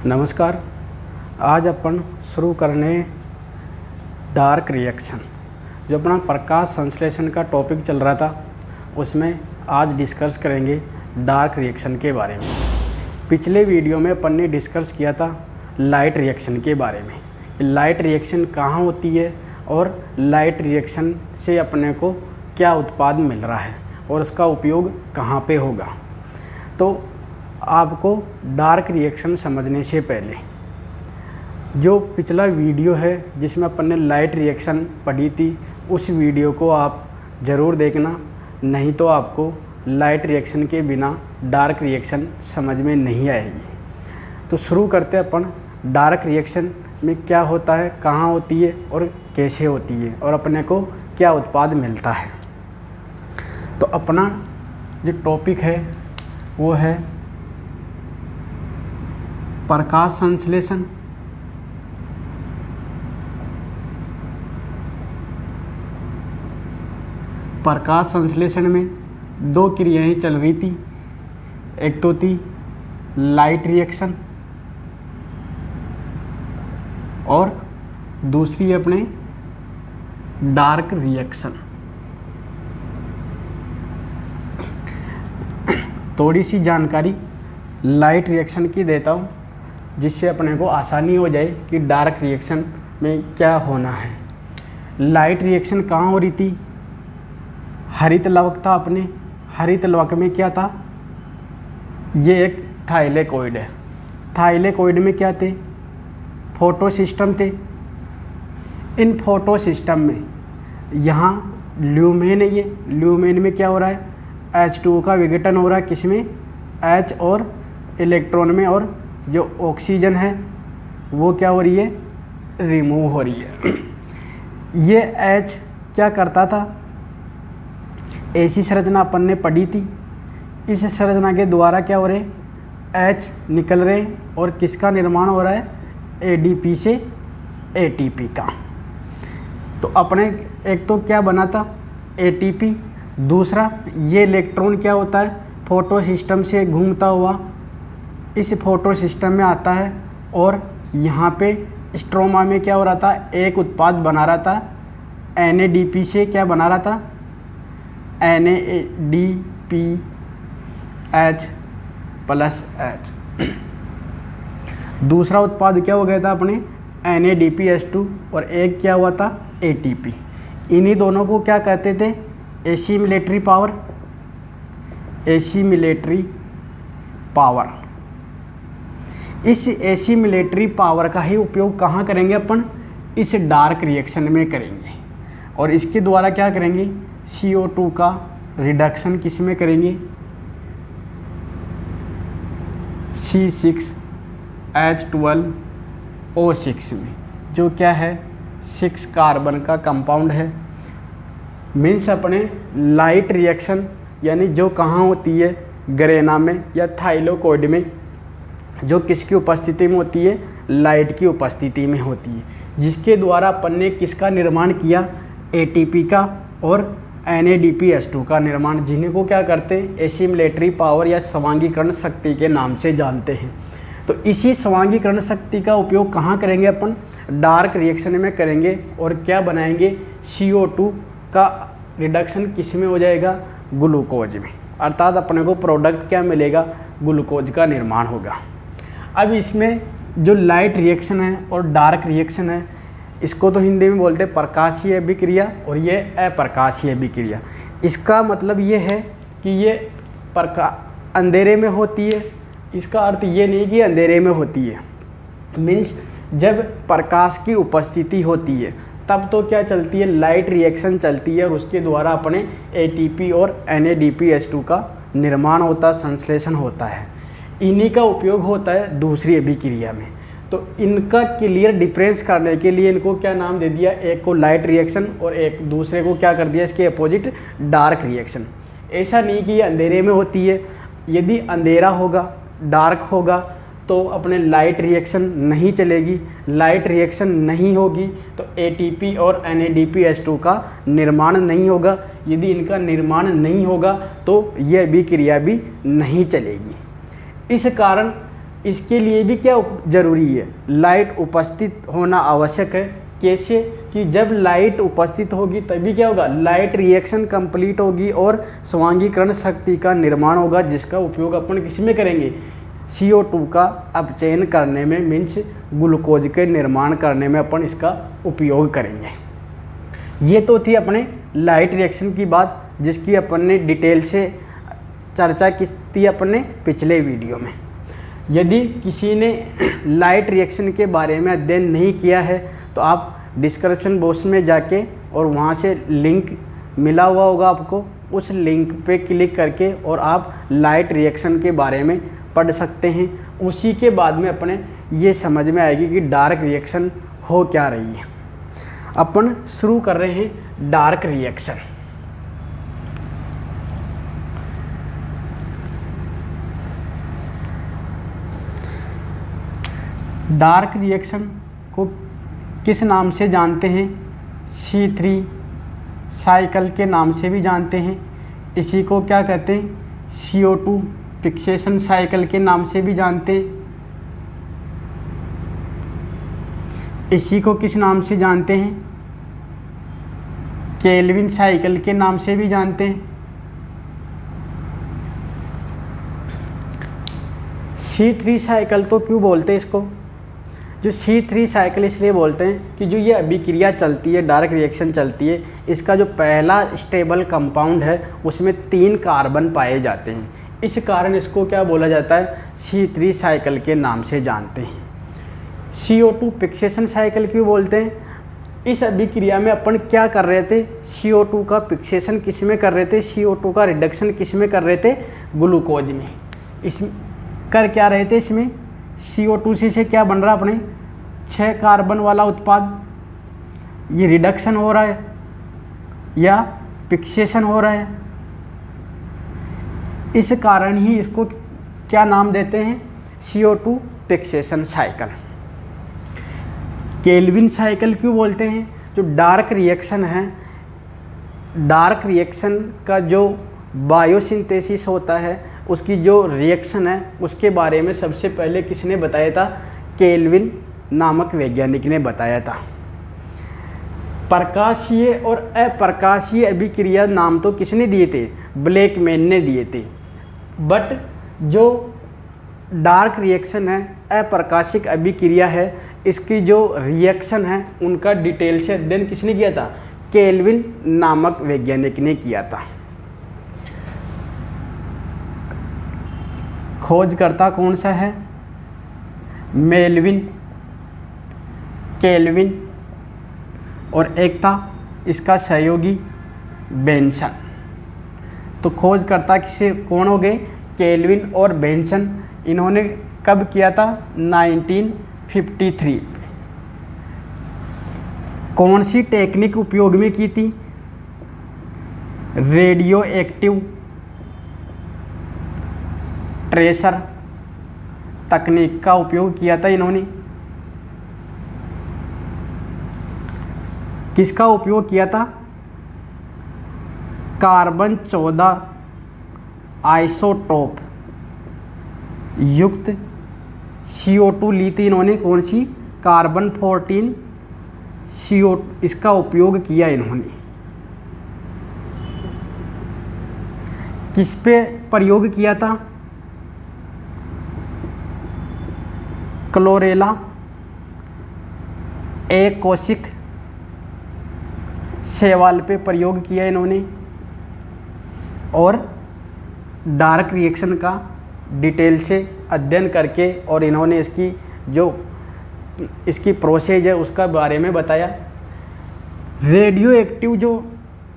नमस्कार। आज अपन शुरू करने डार्क रिएक्शन, जो अपना प्रकाश संश्लेषण का टॉपिक चल रहा था, उसमें आज डिस्कस करेंगे डार्क रिएक्शन के बारे में। पिछले वीडियो में अपन ने डिस्कस किया था लाइट रिएक्शन के बारे में, लाइट रिएक्शन कहाँ होती है और लाइट रिएक्शन से अपने को क्या उत्पाद मिल रहा है और उसका उपयोग कहाँ पे होगा। तो आपको डार्क रिएक्शन समझने से पहले जो पिछला वीडियो है जिसमें अपन ने लाइट रिएक्शन पढ़ी थी, उस वीडियो को आप ज़रूर देखना, नहीं तो आपको लाइट रिएक्शन के बिना डार्क रिएक्शन समझ में नहीं आएगी। तो शुरू करते हैं अपन डार्क रिएक्शन में क्या होता है, कहाँ होती है और कैसे होती है और अपने को क्या उत्पाद मिलता है। तो अपना जो टॉपिक है वो है प्रकाश संश्लेषण। प्रकाश संश्लेषण में दो क्रियाएं चल रही थी, एक तो थी लाइट रिएक्शन और दूसरी अपने डार्क रिएक्शन। थोड़ी सी जानकारी लाइट रिएक्शन की देता हूँ, जिससे अपने को आसानी हो जाए कि डार्क रिएक्शन में क्या होना है। लाइट रिएक्शन कहाँ हो रही थी? हरित लवक था अपने, हरित लवक में क्या था? ये एक थाइलेकोइड है। थाइलेकोइड में क्या थे? फोटो सिस्टम थे। इन फोटो सिस्टम में यहाँ ल्यूमेन है, ये ल्यूमेन में क्या हो रहा है? H2O का विघटन हो रहा है, किसमें? H और इलेक्ट्रॉन में, और जो ऑक्सीजन है वो क्या हो रही है? रिमूव हो रही है। ये H क्या करता था? ऐसी संरचना अपन ने पढ़ी थी। इस संरचना के द्वारा क्या हो रहे? H निकल रहे और किसका निर्माण हो रहा है? ADP से ATP का। तो अपने एक तो क्या बना था? ATP। दूसरा ये इलेक्ट्रॉन क्या होता है? फोटो सिस्टम से घूमता हुआ इस फोटो सिस्टम में आता है और यहाँ पे स्ट्रोमा में क्या हो रहा था? एक उत्पाद बना रहा था NADP से। क्या बना रहा था? NADPH plus H। दूसरा उत्पाद क्या हो गया था अपने? NADPH2 और एक क्या हुआ था? ATP। इन्हीं दोनों को क्या कहते थे? Assimilatory power. Assimilatory power. इस एसिमिलेटरी पावर का ही उपयोग कहाँ करेंगे अपन? इस डार्क रिएक्शन में करेंगे। और इसके द्वारा क्या करेंगे? CO2 का रिडक्शन किस में करेंगे? C6H12O6 में, जो क्या है? 6 कार्बन का कंपाउंड है। मीन्स अपने लाइट रिएक्शन यानी जो कहाँ होती है? गरेना में या थाइलेकोइड में, जो किसकी उपस्थिति में होती है? लाइट की उपस्थिति में होती है, जिसके द्वारा अपन ने किसका निर्माण किया? ATP का और NADPH2 का निर्माण, जिन्हें को क्या करते हैं? एसिमिलेटरी पावर या स्वांगीकरण शक्ति के नाम से जानते हैं। तो इसी स्वांगीकरण शक्ति का उपयोग कहाँ करेंगे अपन? डार्क रिएक्शन में करेंगे। और क्या बनाएंगे? CO2 का रिडक्शन किस में हो जाएगा? ग्लूकोज में। अर्थात अपने को प्रोडक्ट क्या मिलेगा? ग्लूकोज का निर्माण होगा। अब इसमें जो लाइट रिएक्शन है और डार्क रिएक्शन है, इसको तो हिंदी में बोलते हैं प्रकाशीय अभिक्रिया और ये अप्रकाशीय अभिक्रिया। इसका मतलब ये है कि ये अंधेरे में होती है। इसका अर्थ ये नहीं कि अंधेरे में होती है। मीन्स जब प्रकाश की उपस्थिति होती है तब तो क्या चलती है? लाइट रिएक्शन चलती है और उसके द्वारा अपने ATP और NADPH2 का निर्माण होता है, संश्लेषण होता है। इन्हीं का उपयोग होता है दूसरी अभिक्रिया में। तो इनका क्लियर डिफरेंस करने के लिए इनको क्या नाम दे दिया? एक को लाइट रिएक्शन और एक दूसरे को क्या कर दिया? इसके अपोजिट डार्क रिएक्शन। ऐसा नहीं कि ये अंधेरे में होती है। यदि अंधेरा होगा, डार्क होगा, तो अपने लाइट रिएक्शन नहीं चलेगी। लाइट रिएक्शन नहीं होगी तो ATP और NADPH2 का निर्माण नहीं होगा। यदि इनका निर्माण नहीं होगा तो यह अभिक्रिया भी नहीं चलेगी। इस कारण इसके लिए भी क्या जरूरी है, लाइट उपस्थित होना आवश्यक है। कैसे कि जब लाइट उपस्थित होगी तभी क्या होगा, लाइट रिएक्शन कंप्लीट होगी और स्वांगीकरण शक्ति का निर्माण होगा, जिसका उपयोग अपन किस में करेंगे, CO2 का अपचयन करने में, मीन्स ग्लूकोज के निर्माण करने में अपन इसका उपयोग करेंगे। ये तो थी अपने लाइट रिएक्शन की बात, जिसकी अपन ने डिटेल से चर्चा की थी अपने पिछले वीडियो में। यदि किसी ने लाइट रिएक्शन के बारे में अध्ययन नहीं किया है तो आप डिस्क्रिप्शन बॉक्स में जाके और वहाँ से लिंक मिला हुआ होगा आपको, उस लिंक पे क्लिक करके और आप लाइट रिएक्शन के बारे में पढ़ सकते हैं। उसी के बाद में अपने ये समझ में आएगी कि डार्क रिएक्शन हो क्या रही है। अपन शुरू कर रहे हैं डार्क रिएक्शन। डार्क रिएक्शन को किस नाम से जानते हैं, C3 साइकिल के नाम से भी जानते हैं। इसी को क्या कहते हैं, CO2 फिक्सेशन साइकिल के नाम से भी जानते हैं। इसी को किस नाम से जानते हैं, केल्विन साइकिल के नाम से भी जानते हैं। C3 साइकिल तो क्यों बोलते हैं इसको, जो C3 साइकिल इसलिए बोलते हैं कि जो ये अभिक्रिया चलती है, डार्क रिएक्शन चलती है, इसका जो पहला स्टेबल कंपाउंड है उसमें 3 कार्बन पाए जाते हैं। इस कारण इसको क्या बोला जाता है, C3 साइकिल के नाम से जानते हैं। CO2 फिक्सेशन साइकिल क्यों बोलते हैं, इस अभिक्रिया में अपन क्या कर रहे थे, CO2 का फिक्सेशन किस में कर रहे थे, CO2 का रिडक्शन किस में कर रहे थे, ग्लूकोज में। इस कर क्या रहे थे, इसमें CO2 से क्या बन रहा अपने 6 कार्बन वाला उत्पाद, ये रिडक्शन हो रहा है या फिक्सेशन हो रहा है। इस कारण ही इसको क्या नाम देते हैं, CO2 fixation cycle. Calvin cycle क्यों बोलते हैं, जो डार्क रिएक्शन है, डार्क रिएक्शन का जो बायोसिंथेसिस होता है, उसकी जो रिएक्शन है उसके बारे में सबसे पहले किसने बताया था, केल्विन नामक वैज्ञानिक ने बताया था। प्रकाशीय और अप्रकाशीय अभिक्रिया नाम तो किसने दिए थे, ब्लैकमैन ने दिए थे। बट जो डार्क रिएक्शन है, अप्रकाशिक अभिक्रिया है, इसकी जो रिएक्शन है उनका डिटेल से अध्ययन किसने किया था, केल्विन नामक वैज्ञानिक ने किया था। खोजकर्ता कौन सा है, मेल्विन, केल्विन और एक था इसका सहयोगी बेंसन। तो खोजकर्ता किसे कौन हो गए, केल्विन और बेंसन। इन्होंने कब किया था, 1953। कौन सी टेक्निक उपयोग में की थी, रेडियो एक्टिव ट्रेसर तकनीक का उपयोग किया था इन्होंने। किसका उपयोग किया था, कार्बन 14 आइसोटोप युक्त CO2 ली थी इन्होंने। कौन सी, कार्बन 14 CO, इसका उपयोग किया इन्होंने। किस पे प्रयोग किया था, क्लोरेला एककोशिक शैवाल पे प्रयोग किया इन्होंने। और डार्क रिएक्शन का डिटेल से अध्ययन करके और इन्होंने इसकी जो इसकी प्रोसेस है उसका बारे में बताया। रेडियो एक्टिव जो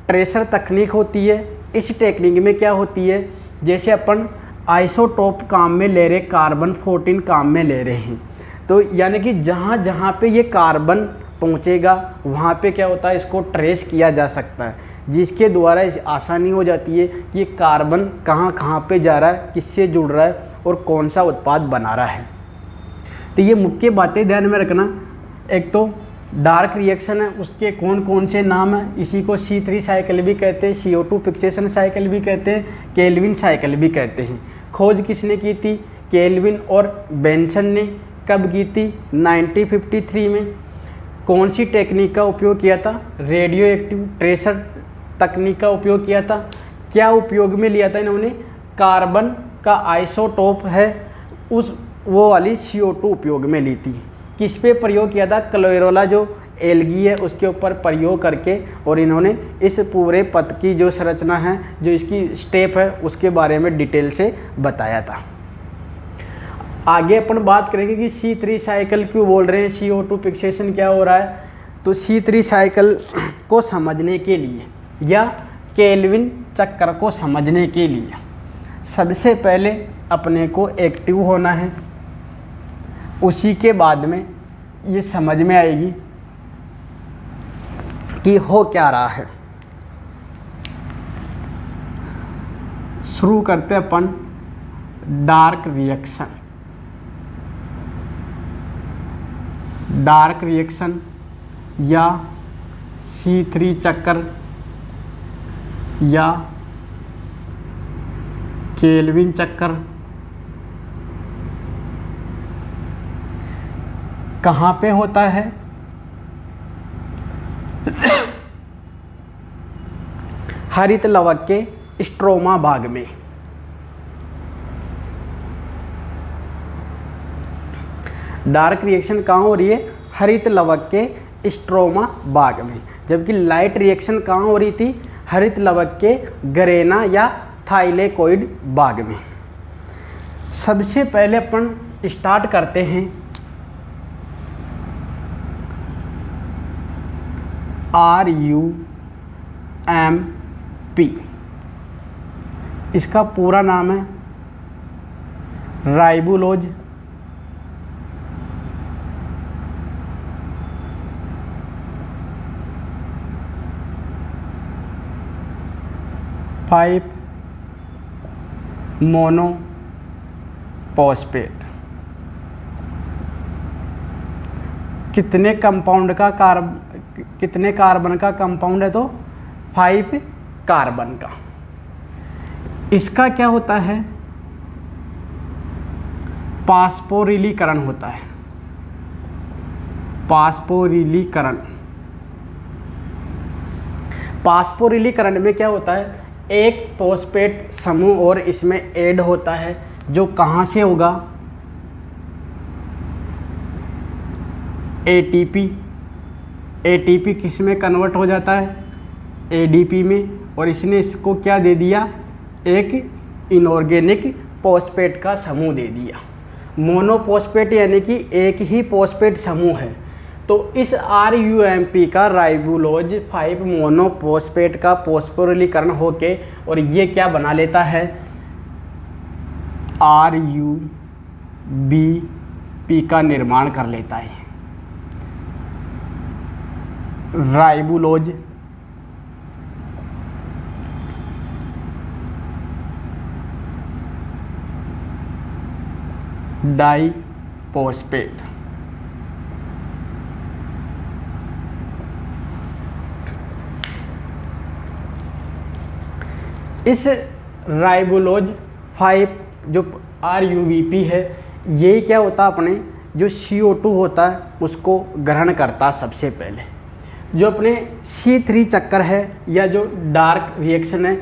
ट्रेसर तकनीक होती है, इस टेक्निक में क्या होती है, जैसे अपन आइसोटोप काम में ले रहे, कार्बन 14 काम में ले रहे हैं, तो यानी कि जहाँ जहाँ पे ये कार्बन पहुँचेगा वहाँ पे क्या होता है, इसको ट्रेस किया जा सकता है, जिसके द्वारा इस आसानी हो जाती है कि ये कार्बन कहाँ कहाँ पे जा रहा है, किससे जुड़ रहा है और कौन सा उत्पाद बना रहा है। तो ये मुख्य बातें ध्यान में रखना। एक तो डार्क रिएक्शन है, उसके कौन कौन से नाम हैं, इसी को C3 साइकिल भी कहते हैं, CO2 फिक्सेशन साइकिल भी कहते हैं, केल्विन साइकिल भी कहते हैं। खोज किसने की थी, केल्विन और बेंसन ने कब की थी? 1953 में। कौन सी टेक्निक का उपयोग किया था? रेडियो एक्टिव ट्रेसर तकनीक का उपयोग किया था। क्या उपयोग में लिया था इन्होंने? कार्बन का आइसोटोप है वो वाली CO2 उपयोग में ली थी। किस पे प्रयोग किया था? क्लोरेला जो एल्गी है उसके ऊपर प्रयोग करके, और इन्होंने इस पूरे पथ की जो संरचना है, जो इसकी स्टेप है, उसके बारे में डिटेल से बताया था। आगे अपन बात करेंगे कि C3 साइकिल क्यों बोल रहे हैं, CO2 फिक्सेशन क्या हो रहा है। तो C3 साइकिल को समझने के लिए या केल्विन चक्र को समझने के लिए सबसे पहले अपने को एक्टिव होना है, उसी के बाद में ये समझ में आएगी कि हो क्या रहा है। शुरू करते अपन डार्क रिएक्शन। डार्क रिएक्शन या C3 चक्कर या केल्विन चक्कर कहाँ पे होता है? हरित लवक के स्ट्रोमा भाग में। डार्क रिएक्शन कहाँ हो रही है? हरित लवक के स्ट्रोमा भाग में। जबकि लाइट रिएक्शन कहाँ हो रही थी? हरित लवक के गरेना या थाइलेकोइड भाग में। सबसे पहले अपन स्टार्ट करते हैं RUMP। इसका पूरा नाम है राइबुलोज फाइव मोनोफॉस्फेट। कितने कार्बन का कंपाउंड है? तो 5 कार्बन का। इसका क्या होता है? फास्फोरिलीकरण होता है। फास्फोरिलीकरण में क्या होता है? एक फॉस्फेट समूह और इसमें ऐड होता है, जो कहाँ से होगा? ATP किस में कन्वर्ट हो जाता है? ADP में। और इसने इसको क्या दे दिया? एक इनऑर्गेनिक फॉस्फेट का समूह दे दिया। मोनोफॉस्फेट यानी कि एक ही फॉस्फेट समूह है। तो इस RUMP का राइबुलोज 5 मोनोफॉस्फेट का फॉस्फोरिलीकरण होके और ये क्या बना लेता है? RUBP का निर्माण कर लेता है। Ribulose diphosphate. इस राइबुलोज 5 जो RUBP है, यही क्या होता है? अपने जो CO2 होता है उसको ग्रहण करता सबसे पहले। जो अपने C3 चक्कर है या जो डार्क रिएक्शन है,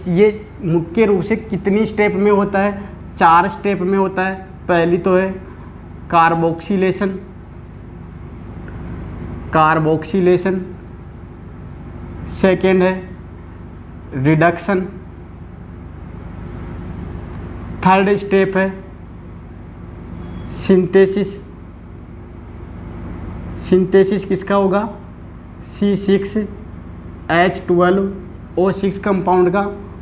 ये मुख्य रूप से कितनी स्टेप में होता है? 4 स्टेप में होता है। पहली तो है कार्बोक्सिलेशन, सेकेंड है रिडक्शन, थर्ड स्टेप है सिंथेसिस किसका होगा? C6H12O6 कंपाउंड का।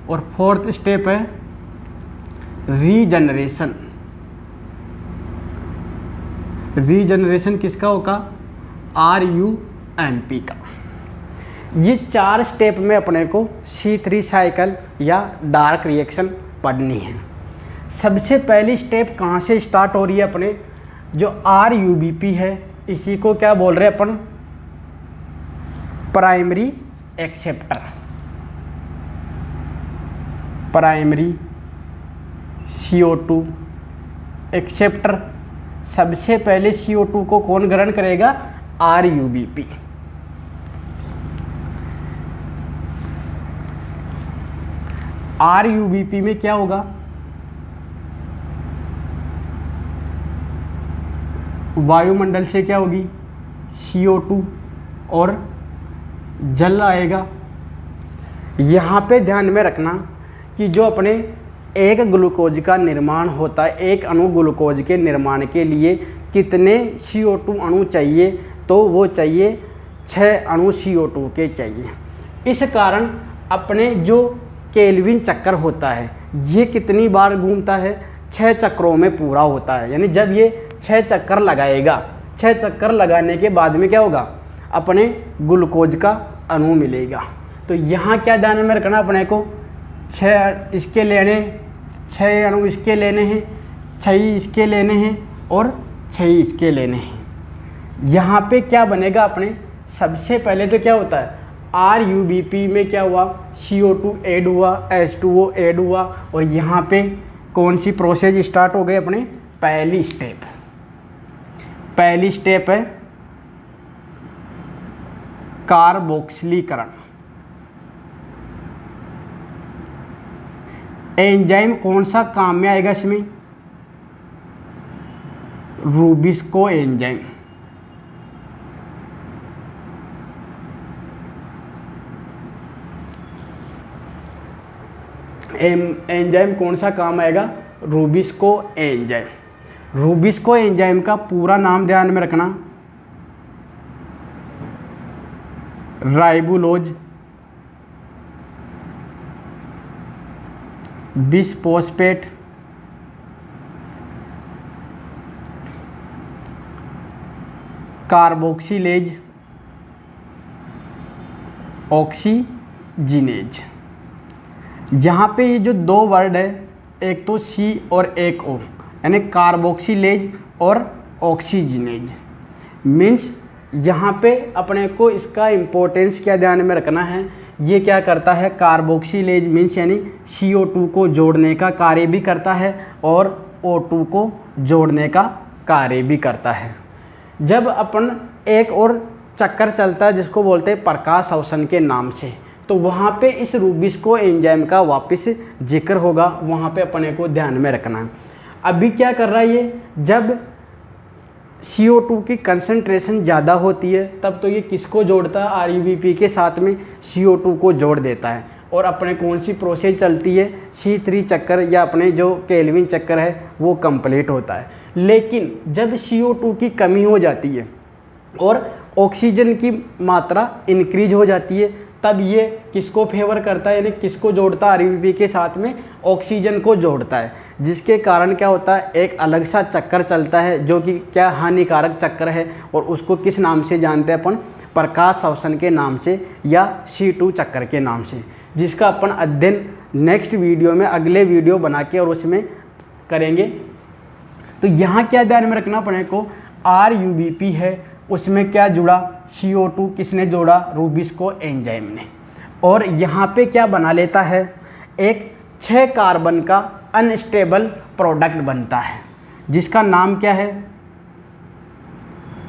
और फोर्थ स्टेप है रीजनरेशन किसका होगा? RUMP का। ये 4 स्टेप में अपने को C3 साइकिल या डार्क रिएक्शन पढ़नी है। सबसे पहली स्टेप कहाँ से स्टार्ट हो रही है? अपने जो RUBP है, इसी को क्या बोल रहे हैं अपन? Primary acceptor. Primary CO2 acceptor, सबसे पहले CO2 को कौन ग्रहण करेगा? RUBP। RUBP में क्या होगा? वायुमंडल से क्या होगी? CO2 और जल आएगा। यहाँ पे ध्यान में रखना कि जो अपने एक ग्लूकोज का निर्माण होता है, एक अणु ग्लूकोज के निर्माण के लिए कितने CO2 अणु चाहिए? तो वो चाहिए 6 अणु CO2 के चाहिए। इस कारण अपने जो केल्विन चक्कर होता है ये कितनी बार घूमता है? 6 चक्रों में पूरा होता है। यानी जब ये 6 चक्कर लगाएगा, 6 चक्कर लगाने के बाद में क्या होगा? अपने ग्लूकोज का अणु मिलेगा। तो यहाँ क्या ध्यान में रखना अपने को? 6 इसके लेने, 6 अणु इसके लेने हैं, 6 इसके लेने हैं और 6 इसके लेने हैं। यहाँ पे क्या बनेगा अपने? सबसे पहले तो क्या होता है? RUBP में क्या हुआ? CO2 ऐड हुआ, H2O ऐड हुआ और यहाँ पे कौन सी प्रोसेस स्टार्ट हो गई अपने? पहली स्टेप है कार्बोक्सिलीकरण। एंजाइम कौन सा काम में आएगा इसमें? Rubisco enzyme. एंजाइम कौन सा काम आएगा? Rubisco enzyme. रूबिस्को एंजाइम का पूरा नाम ध्यान में रखना, राइबोलोज बिसफॉस्फेट कार्बोक्सिलेज ऑक्सीजिनेज। यहाँ पे ये जो 2 वर्ड है, एक तो C और एक O, यानी कार्बोक्सिलेज और ऑक्सीजिनेज। मीन्स यहाँ पे अपने को इसका इम्पोर्टेंस क्या ध्यान में रखना है? ये क्या करता है? कार्बोक्सिलेज मीन्स यानी CO2 को जोड़ने का कार्य भी करता है और O2 को जोड़ने का कार्य भी करता है। जब अपन एक और चक्कर चलता है जिसको बोलते हैं प्रकाश अवसन के नाम से, तो वहाँ पे इस रूबिस्को एंजाइम का वापस जिक्र होगा, वहाँ पे अपने को ध्यान में रखना है। अभी क्या कर रहा है ये? जब CO2 की कंसंट्रेशन ज़्यादा होती है तब तो ये किसको जोड़ता है? RUBP के साथ में CO2 को जोड़ देता है और अपने कौन सी प्रोसेस चलती है? C3 चक्कर या अपने जो केल्विन चक्कर है वो कंप्लीट होता है। लेकिन जब CO2 की कमी हो जाती है और ऑक्सीजन की मात्रा इंक्रीज हो जाती है, तब ये किसको फेवर करता है? यानी किसको जोड़ता है? RUBP के साथ में ऑक्सीजन को जोड़ता है, जिसके कारण क्या होता है? एक अलग सा चक्कर चलता है जो कि क्या हानिकारक चक्कर है और उसको किस नाम से जानते हैं अपन? प्रकाश अवसन के नाम से या C2 चक्कर के नाम से, जिसका अपन अध्ययन नेक्स्ट वीडियो में, अगले वीडियो बना के और उसमें करेंगे। तो यहाँ क्या ध्यान में रखना अपने को? RUBP है, उसमें क्या जुड़ा? CO2 किसने जोड़ा? रूबिस्को एंजाइम ने। और यहाँ पे क्या बना लेता है? एक 6 कार्बन का अनस्टेबल प्रोडक्ट बनता है जिसका नाम क्या है?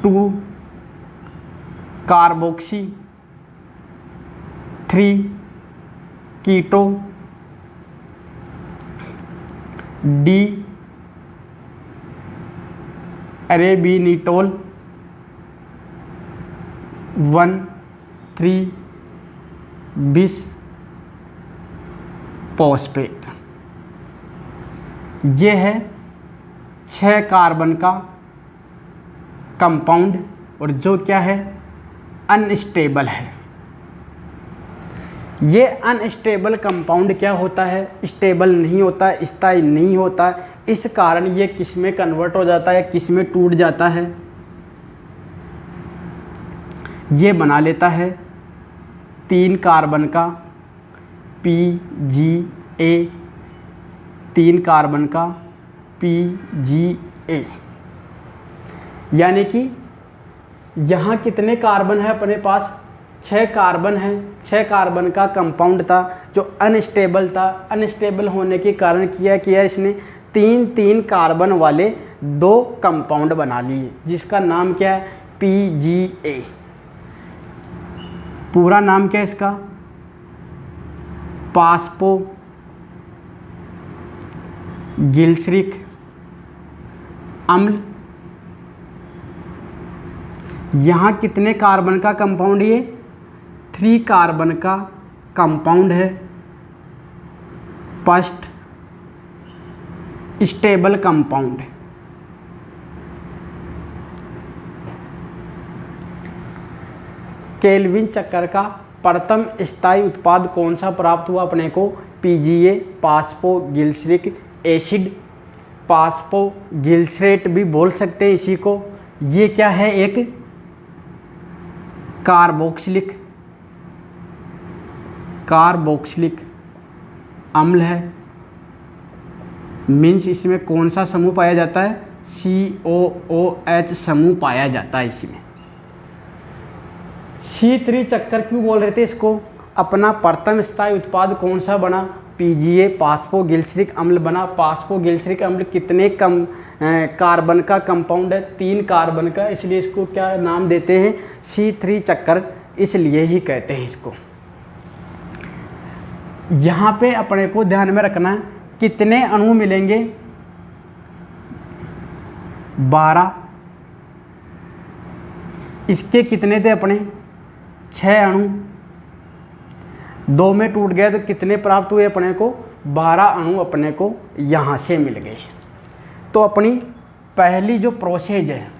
2 कार्बोक्सी 3 कीटो D अरेबिनिटोल 1,3 बिसफॉस्फेट। ये है 6 कार्बन का कंपाउंड और जो क्या है? अनस्टेबल है। ये अनस्टेबल कंपाउंड क्या होता है? स्टेबल नहीं होता, स्थायी नहीं होता। इस कारण ये किस में कन्वर्ट हो जाता है, किस में टूट जाता है? ये बना लेता है 3 कार्बन का PGA, 3 कार्बन का PGA। यानी कि यहाँ कितने कार्बन है अपने पास? 6 कार्बन है। 6 कार्बन का कंपाउंड था जो अनस्टेबल था। अनस्टेबल होने के कारण किया इसने तीन तीन कार्बन वाले दो कंपाउंड बना लिए, जिसका नाम क्या है, PGA। पूरा नाम क्या है इसका, पास्पो गिल्सरिक अम्ल। यहाँ कितने कार्बन का कंपाउंड, ये 3 कार्बन का कंपाउंड है, फर्स्ट स्टेबल कंपाउंड। केल्विन चक्कर का प्रथम स्थायी उत्पाद कौन सा प्राप्त हुआ अपने को, PGA पास्पो गिल्सरिक एसिड, पास्पो गिल्सरेट भी बोल सकते हैं इसी को। ये क्या है, एक कार्बोक्सिलिक अम्ल है। मीन्स इसमें कौन सा समूह पाया जाता है, COOH समूह पाया जाता है इसमें। C3 चक्कर क्यों बोल रहे थे इसको, अपना प्रथम स्थायी उत्पाद कौन सा बना, PGA पास्पो गिल्सरिक अम्ल बना। पास्पो गिल्सरिक अम्ल कितने कार्बन का कंपाउंड है, 3 कार्बन का, इसलिए इसको क्या नाम देते हैं, C3 चक्कर, इसलिए ही कहते हैं इसको। यहाँ पे अपने को ध्यान में रखना है कितने अणु मिलेंगे, 12। इसके कितने थे अपने, 6 अणु, 2 में टूट गया तो कितने प्राप्त हुए अपने को, 12 अणु अपने को यहाँ से मिल गए। तो अपनी पहली जो प्रोसेस है,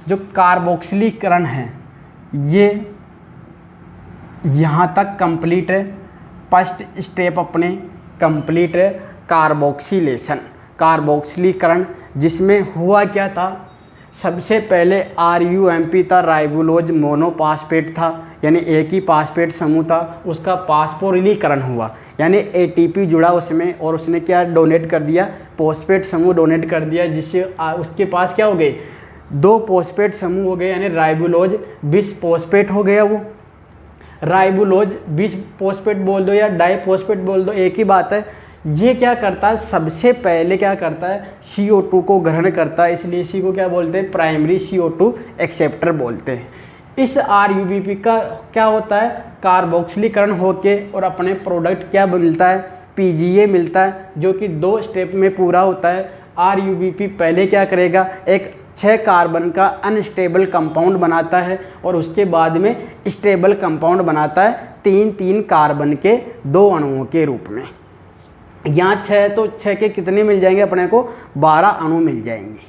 जो कार्बोक्सिलीकरण है, ये यहाँ तक कंप्लीट है। फर्स्ट स्टेप अपने कंप्लीट है, कार्बोक्सिलेशन, कार्बोक्सिलीकरण, जिसमें हुआ क्या था, सबसे पहले RUMP था, राइबोलोज मोनोफॉस्फेट था, यानी एक ही फॉस्फेट समूह था, उसका फास्फोरिलीकरण हुआ, यानी ATP जुड़ा उसमें, और उसने क्या डोनेट कर दिया, फॉस्फेट समूह डोनेट कर दिया, जिससे उसके पास क्या हो गए, 2 फॉस्फेट समूह हो गए, यानी राइबोलोज बिसफॉस्फेट हो गया। वो राइबोलोज बिसफॉस्फेट बोल दो या डाइफॉस्फेट बोल दो, एक ही बात है। ये क्या करता है, सबसे पहले क्या करता है, CO2 को ग्रहण करता है, इसलिए इसी को क्या बोलते हैं, प्राइमरी CO2 एक्सेप्टर बोलते हैं। इस RUBP का क्या होता है, कार्बोक्सिलीकरण होके और अपने प्रोडक्ट क्या मिलता है, PGA मिलता है, जो कि 2 स्टेप में पूरा होता है। RUBP पहले क्या करेगा, एक 6 कार्बन का अनस्टेबल कंपाउंड बनाता है, और उसके बाद में स्टेबल कंपाउंड बनाता है 3 कार्बन के 2 अणुओं के रूप में। यहाँ 6 तो 6 के कितने मिल जाएंगे अपने को, 12 अणु मिल जाएंगे।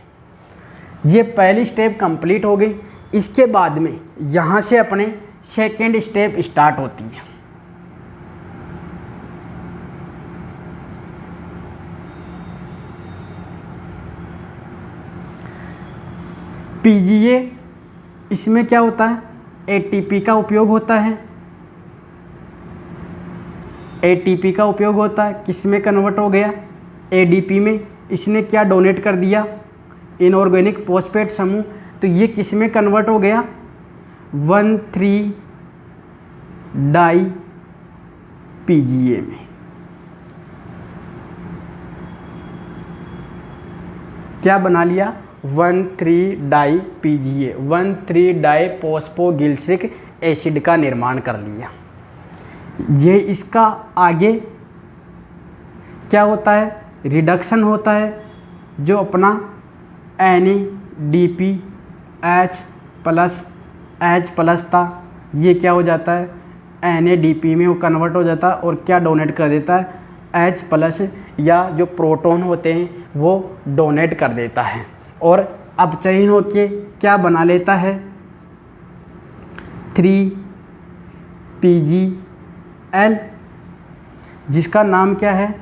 ये पहली स्टेप कंप्लीट हो गई। इसके बाद में यहाँ से अपने सेकेंड स्टेप स्टार्ट होती है। PGA, इसमें क्या होता है, ATP का उपयोग होता है, ATP का उपयोग होता है, किस में कन्वर्ट हो गया, ADP में। इसने क्या डोनेट कर दिया, इनऑर्गेनिक फॉस्फेट समूह, तो ये किस में कन्वर्ट हो गया, 1,3-डाई PGA में। क्या बना लिया, 1,3-डाई PGA, 1,3-डाई फॉस्फोगिल्सरिक एसिड का निर्माण कर लिया। ये इसका आगे क्या होता है, रिडक्शन होता है, जो अपना NADPH+ था, ये क्या हो जाता है, NADP में वो कन्वर्ट हो जाता है, और क्या डोनेट कर देता है, H+, या जो प्रोटॉन होते हैं वो डोनेट कर देता है, और अपचयन होके क्या बना लेता है, 3PgL, जिसका नाम क्या है,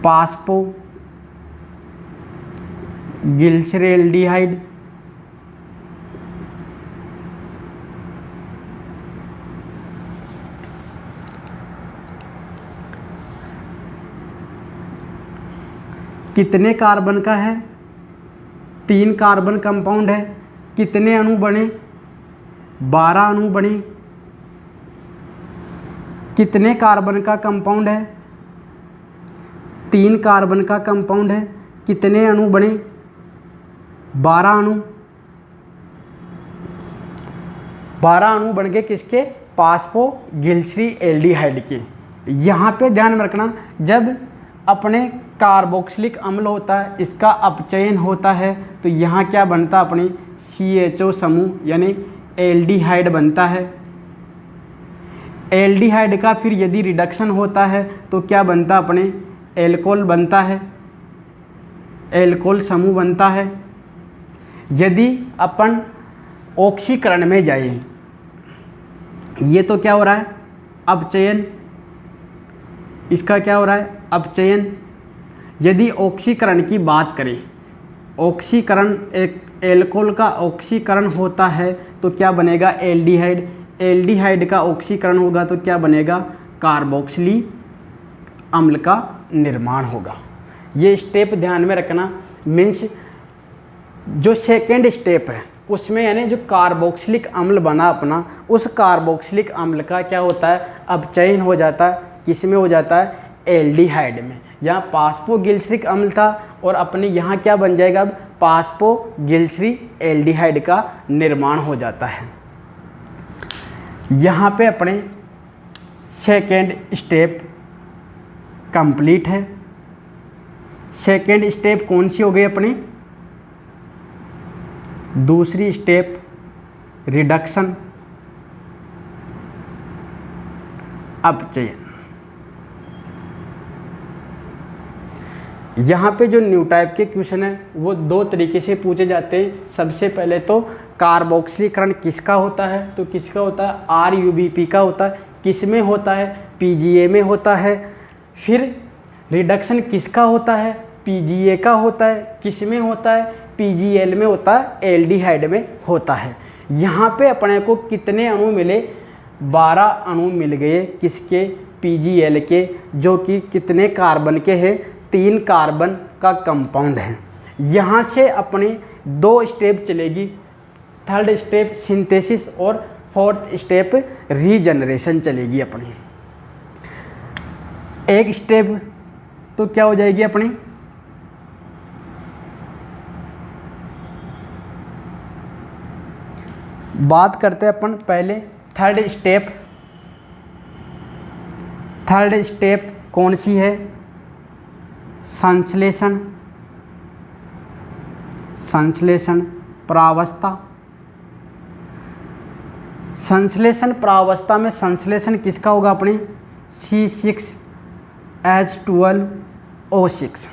पास्पो गिल्सरेल्डिहाइड। कितने कार्बन का है, 3 कार्बन कंपाउंड है, कितने अणु बने, 12 अणु बने। कितने कार्बन का कंपाउंड है, 3 कार्बन का कंपाउंड है, कितने अणु बने? 12 अणु। 12 अणु बन गए किसके? फास्फोग्लिसरीएल्डिहाइड के। यहाँ पे ध्यान में रखना, जब अपने कार्बोक्सिलिक अम्ल होता है, इसका अपचयन होता है, तो यहाँ क्या बनता है? अपनी CHO समूह यानी एल्डिहाइड बनता है। एल्डिहाइड का फिर यदि रिडक्शन होता है तो क्या बनता? अपने एल्कोहल बनता है, एल्कोहल समूह बनता है। यदि अपन ऑक्सीकरण में जाए, ये तो क्या हो रहा है? अपचयन। इसका क्या हो रहा है? अपचयन। यदि ऑक्सीकरण की बात करें, ऑक्सीकरण, एक एल्कोहल का ऑक्सीकरण होता है तो क्या बनेगा? एल्डिहाइड। एल्डिहाइड का ऑक्सीकरण होगा तो क्या बनेगा? कार्बोक्सिलिक अम्ल का निर्माण होगा। ये स्टेप ध्यान में रखना। मीन्स जो सेकेंड स्टेप है उसमें यानी जो कार्बोक्सिलिक अम्ल बना अपना, उस कार्बोक्सिलिक अम्ल का क्या होता है? अपचयन हो जाता है। किस में हो जाता है? एल्डिहाइड में। यहाँ फास्फोग्लिसरिक अम्ल था और अपने यहाँ क्या बन जाएगा? अब फास्फोग्लिसरीएल्डिहाइड का निर्माण हो जाता है। यहाँ पे अपने सेकेंड स्टेप कंप्लीट है। सेकेंड स्टेप कौन सी हो गई अपनी? दूसरी स्टेप रिडक्शन, अपचयन। यहाँ पे जो न्यू टाइप के क्वेश्चन है वो 2 तरीके से पूछे जाते हैं। सबसे पहले तो कार्बोक्सिलीकरण किसका होता है? तो किसका होता है? RUBP का होता है। किस में होता है? PGA में होता है। फिर रिडक्शन किसका होता है? PGA का होता है। किस में होता है? PGL में होता है, एल्डिहाइड में होता है। यहाँ पे अपने को कितने अणु मिले? 12 अणु मिल गए। किसके? PGL के, जो कि कितने कार्बन के हैं? 3 कार्बन का कंपाउंड है। यहाँ से अपने 2 स्टेप चलेगी। थर्ड स्टेप सिंथेसिस और फोर्थ स्टेप रीजनरेशन चलेगी अपनी। एक स्टेप तो क्या हो जाएगी अपनी? बात करते हैं अपन पहले थर्ड स्टेप। थर्ड स्टेप कौन सी है? संश्लेषण, संश्लेषण प्रावस्था। संश्लेषण प्रावस्था में संश्लेषण किसका होगा अपने? C6H12O6।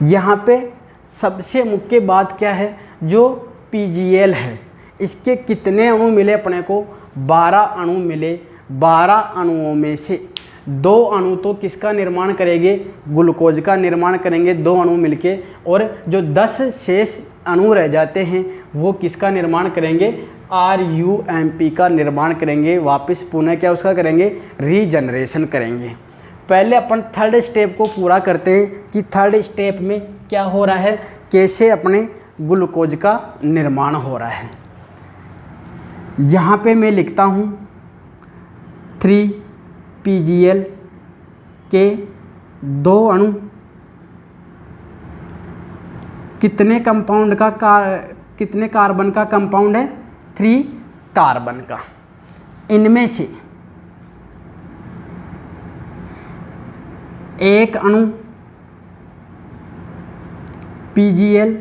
यहाँ पे सबसे मुख्य बात क्या है? जो PGL है इसके कितने अणु मिले अपने को? 12 अणु मिले। 12 अणुओं में से 2 अणु तो किसका निर्माण करेंगे? ग्लूकोज का निर्माण करेंगे 2 अणु मिलके, और जो 10 शेष अणु रह जाते हैं वो किसका निर्माण करेंगे? RUMP का निर्माण करेंगे। वापस पुनः क्या उसका करेंगे? रीजनरेशन करेंगे। पहले अपन थर्ड स्टेप को पूरा करते हैं कि थर्ड स्टेप में क्या हो रहा है, कैसे अपने ग्लूकोज का निर्माण हो रहा है। यहाँ पे मैं लिखता हूँ 3PGL के 2 अणु कितने कंपाउंड का कितने कार्बन का कंपाउंड है? 3 कार्बन का। इनमें से एक अणु PGL,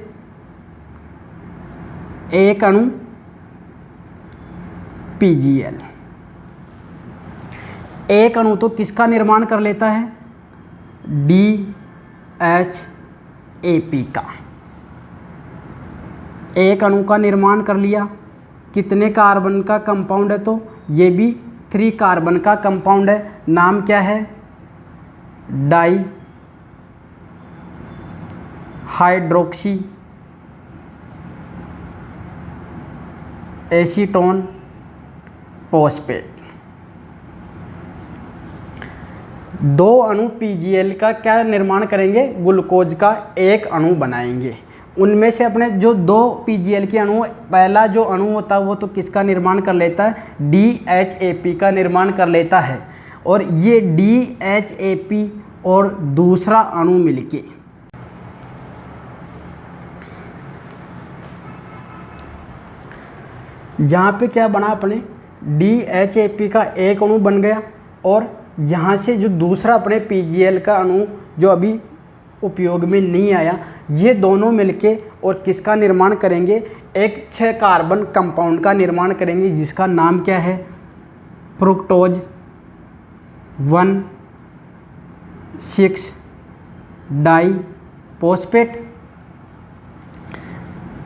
एक अणु PGL। एक अणु तो किसका निर्माण कर लेता है? DHAP का। एक अणु का निर्माण कर लिया। कितने कार्बन का कंपाउंड है? तो ये भी 3 कार्बन का कंपाउंड है। नाम क्या है? Di hydroxy acetone phosphate. 2 अणु PGL का क्या निर्माण करेंगे? ग्लूकोज का एक अणु बनाएंगे। उनमें से अपने जो 2 PGL के अणु, पहला जो अणु होता है वो तो किसका निर्माण कर लेता है? DHAP का निर्माण कर लेता है। और ये DHAP और दूसरा अणु मिलके यहाँ पे क्या बना अपने DHAP का एक अणु बन गया, और यहाँ से जो दूसरा अपने PGL का अणु जो अभी उपयोग में नहीं आया, ये दोनों मिलके और किसका निर्माण करेंगे, एक 6 कार्बन कंपाउंड का निर्माण करेंगे जिसका नाम क्या है, फ्रुक्टोज 1,6 डाइफॉस्फेट।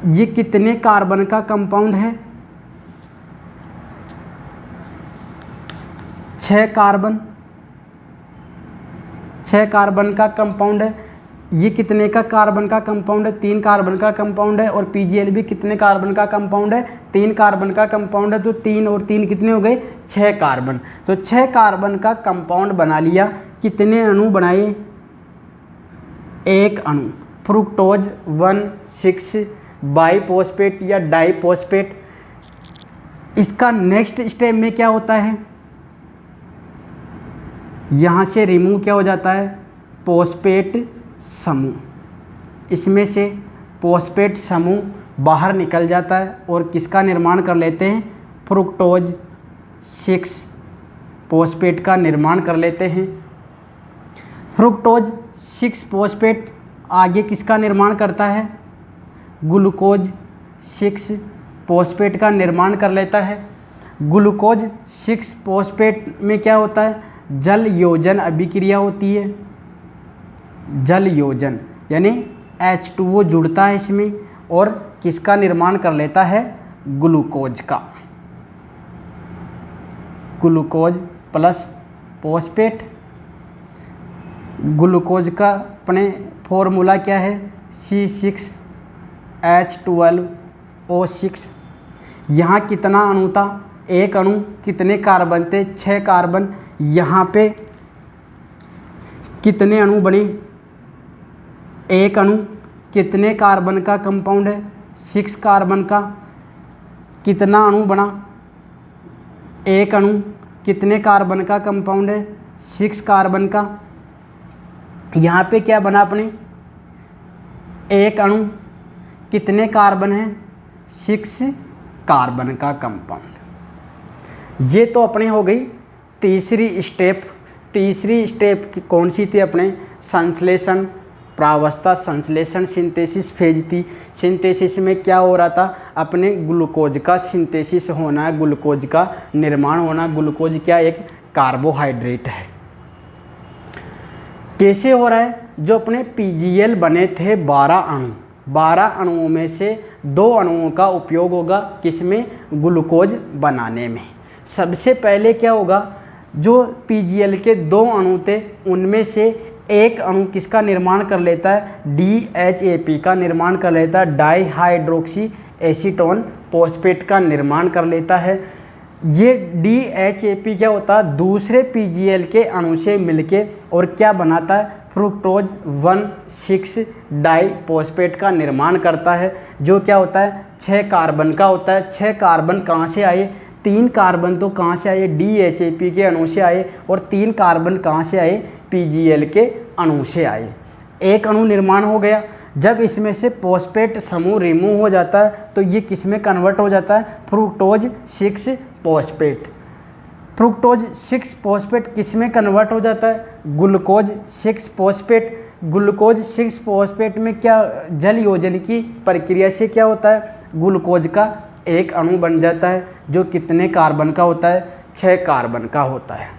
ये कितने कार्बन का कंपाउंड है, 6 कार्बन का कंपाउंड है। ये कितने का कार्बन का कंपाउंड है, 3 कार्बन का कंपाउंड है, और PGL भी कितने कार्बन का कंपाउंड है, 3 कार्बन का कंपाउंड है। तो 3 और 3 कितने हो गए, 6 कार्बन। तो 6 कार्बन का कंपाउंड बना लिया। कितने अणु बनाए, एक अणु, फ्रुक्टोज 1,6 बाइफॉस्फेट या डाइफॉस्फेट। इसका नेक्स्ट स्टेप में क्या होता है, यहाँ से रिमूव क्या हो जाता है, फॉस्फेट समूह। इसमें से फॉस्फेट समूह बाहर निकल जाता है और किसका निर्माण कर लेते हैं, फ्रुक्टोज 6 फॉस्फेट का निर्माण कर लेते हैं। फ्रुक्टोज 6 फॉस्फेट आगे किसका निर्माण करता है, ग्लूकोज 6 फॉस्फेट का निर्माण कर लेता है। ग्लूकोज 6 फॉस्फेट में क्या होता है, जल योजन अभिक्रिया होती है। जल योजन यानी H2O जुड़ता है इसमें और किसका निर्माण कर लेता है, ग्लूकोज का, ग्लूकोज प्लस फॉस्फेट। ग्लूकोज का अपने फॉर्मूला क्या है, C6H12O6। यहाँ कितना अणु था, एक अणु, कितने कार्बन थे, 6 कार्बन। यहाँ पे कितने अणु बने, एक अणु, कितने कार्बन का कंपाउंड है, 6 कार्बन का। कितना अणु बना, एक अणु, कितने कार्बन का कंपाउंड है, 6 कार्बन का। यहाँ पे क्या बना अपने, एक अणु, कितने कार्बन है, 6 कार्बन का कंपाउंड। ये तो अपने हो गई तीसरी स्टेप। तीसरी स्टेप कौन सी थी अपने, संश्लेषण प्रावस्था, संश्लेषण सिंथेसिस फेज थी। सिंथेसिस में क्या हो रहा था, अपने ग्लूकोज का सिंथेसिस होना है, ग्लूकोज का निर्माण होना। ग्लूकोज क्या, एक कार्बोहाइड्रेट है। कैसे हो रहा है, जो अपने PGL बने थे 12 अणु, 12 अणुओं में से 2 अणुओं का उपयोग होगा किसमें, ग्लूकोज बनाने में। सबसे पहले क्या होगा, जो PGL के 2 अणु थे उनमें से एक अणु किसका निर्माण कर लेता है, DHAP का निर्माण कर लेता है, डाइहाइड्रोक्सी एसीटोन फॉस्फेट का निर्माण कर लेता है। ये DHAP क्या होता है, दूसरे PGL के अणु से मिलके और क्या बनाता है, फ्रुक्टोज 1,6 डाइफॉस्फेट का निर्माण करता है, जो क्या होता है, 6 कार्बन का होता है। 6 कार्बन कहाँ से आए, 3 कार्बन तो कहाँ से आए, DHAP के अणु से आए, और 3 कार्बन कहाँ से आए, PGL के अणु से आए। एक अणु निर्माण हो गया। जब इसमें से फॉस्फेट समूह रिमूव हो जाता है तो ये किस में कन्वर्ट हो जाता है, फ्रुक्टोज 6 फॉस्फेट। फ्रुक्टोज 6 फॉस्फेट किस में कन्वर्ट हो जाता है, ग्लूकोज 6 फॉस्फेट। ग्लूकोज 6 फॉस्फेट में क्या, जल योजन की प्रक्रिया से क्या होता है, ग्लूकोज का एक अणु बन जाता है, जो कितने कार्बन का होता है, 6 कार्बन का होता है।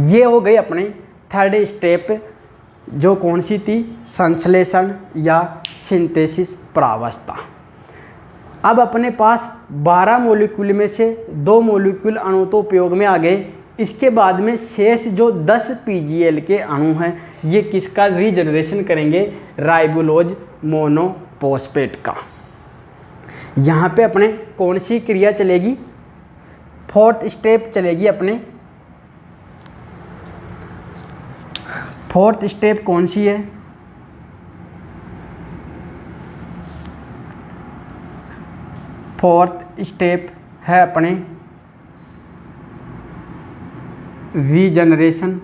ये हो गई अपनी थर्ड स्टेप, जो कौन सी थी, संश्लेषण या सिंथेसिस प्रावस्था। अब अपने पास 12 मॉलिक्यूल में से 2 मॉलिक्यूल अणु तो उपयोग में आ गए। इसके बाद में शेष जो 10 PGL के अणु हैं, ये किसका रीजनरेशन करेंगे, राइबोलोज मोनोफॉस्फेट का। यहाँ पे अपने कौन सी क्रिया चलेगी, 4th स्टेप चलेगी अपने। 4th स्टेप कौन सी है, फोर्थ स्टेप है अपने रीजनरेशन